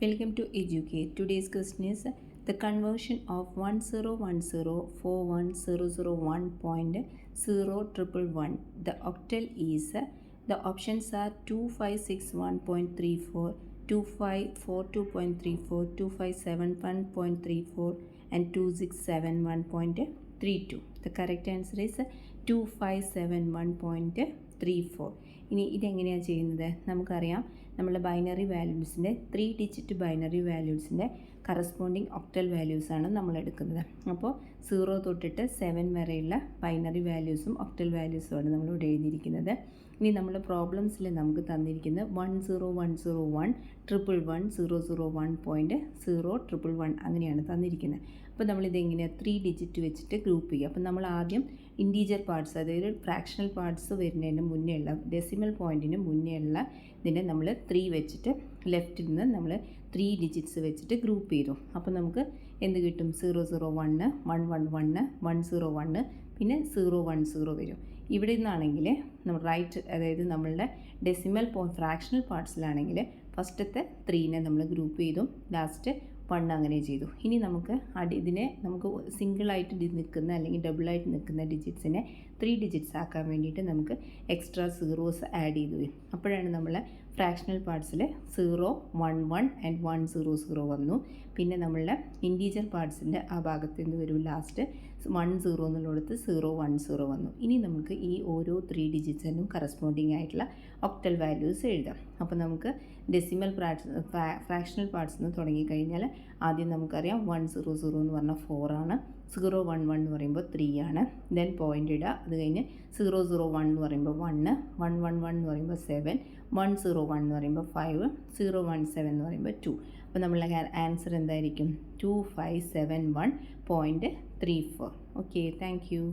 Welcome to Educate. Today's question is the conversion of 1010.00001.0111. The octal is the options are 2561.34, 2542.34, 2571.34 and 2671.32. The correct answer is 2571.34. ഇനി ഇതെങ്ങനെയാണ് ചെയ്യുന്നത്? നമുക്കറിയാം, നമ്മൾ binary വാല്യൂസിൻ്റെ 3 digit binary വാല്യൂസിൻ്റെ corresponding octal വാല്യൂസാണ് നമ്മൾ എടുക്കുന്നത്. അപ്പോൾ 0 തൊട്ടിട്ട് 7 വരെയുള്ള ബൈനറി വാല്യൂസും ഒക്ടൽ വാല്യൂസുമാണ് നമ്മളിവിടെ എഴുതിയിരിക്കുന്നത്. ഇനി നമ്മുടെ പ്രോബ്ലംസിൽ നമുക്ക് തന്നിരിക്കുന്നത് 10101110001.011 അങ്ങനെയാണ് തന്നിരിക്കുന്നത്. അപ്പോൾ നമ്മളിതെങ്ങനെയാണ് 3 ഡിജിറ്റ് വെച്ചിട്ട് ഗ്രൂപ്പ് ചെയ്യുക. അപ്പോൾ നമ്മൾ ആദ്യം ഇൻറ്റീജർ പാർട്സ്, അതായത് ഫ്രാക്ഷണൽ പാർട്സ് വരുന്നതിന് മുന്നേ ഉള്ള ഡെസിമൽ പോയിൻറ്റിന് മുന്നേ ഉള്ള ഇതിനെ നമ്മൾ 3 വെച്ചിട്ട് ലെഫ്റ്റിൽ നിന്ന് നമ്മൾ 3 ഡിജിറ്റ്സ് വെച്ചിട്ട് ഗ്രൂപ്പ് ചെയ്തു. അപ്പോൾ നമുക്ക് എന്ത് കിട്ടും? 001, 111, 101, പിന്നെ 010 വരും. ഇവിടെ നിന്നാണെങ്കിൽ നമ്മൾ റൈറ്റ്, അതായത് നമ്മളുടെ ഡെസിമൽ ഫ്രാക്ഷണൽ പാർട്സിലാണെങ്കിൽ ഫസ്റ്റത്തെ 3നെ നമ്മൾ ഗ്രൂപ്പ് ചെയ്തു, ലാസ്റ്റ് 1 അങ്ങനെ ചെയ്തു. ഇനി നമുക്ക് ഇതിനെ നമുക്ക് സിംഗിളായിട്ട് നിൽക്കുന്ന അല്ലെങ്കിൽ ഡബിളായിട്ട് നിൽക്കുന്ന ഡിജിറ്റ്സിനെ 3 ഡിജിറ്റ്സ് ആക്കാൻ വേണ്ടിയിട്ട് നമുക്ക് എക്സ്ട്രാ സീറോസ് ആഡ് ചെയ്തു വരും. അപ്പോഴാണ് നമ്മൾ ഫ്രാക്ഷണൽ പാർട്സിൽ 0, 1, 1 ആൻഡ് 1, 0, 0 വന്നു. പിന്നെ നമ്മളുടെ ഇൻറ്റീജർ പാർട്സിൻ്റെ ആ ഭാഗത്ത് നിന്ന് വരും ലാസ്റ്റ് 1, 0 എന്നുള്ളിടത്ത് 0, 1, 0 വന്നു. ഇനി നമുക്ക് ഈ ഓരോ 3 ഡിജിറ്റ്സിനും കറസ്പോണ്ടിങ് ആയിട്ടുള്ള ഒക്ടൽ വാല്യൂസ് എഴുതാം. അപ്പോൾ നമുക്ക് ഡെസിമൽ ഫ്രാക്ഷണൽ പാർട്സ് നിന്ന് തുടങ്ങിക്കഴിഞ്ഞാൽ ആദ്യം നമുക്കറിയാം 100 എന്ന് പറഞ്ഞാൽ 4 ആണ്, 011 എന്ന് പറയുമ്പോൾ 3 ആണ്, ദെൻ പോയിൻ്റ് ഇടുക. അത് കഴിഞ്ഞ് 001 എന്ന് പറയുമ്പോൾ 1, 111 എന്ന് പറയുമ്പോൾ 7, 101 എന്ന് പറയുമ്പോൾ 5, 017 എന്ന് പറയുമ്പോൾ 2. അപ്പോൾ നമ്മളുടെ ആൻസർ എന്തായിരിക്കും? 2571.34. Okay, thank you.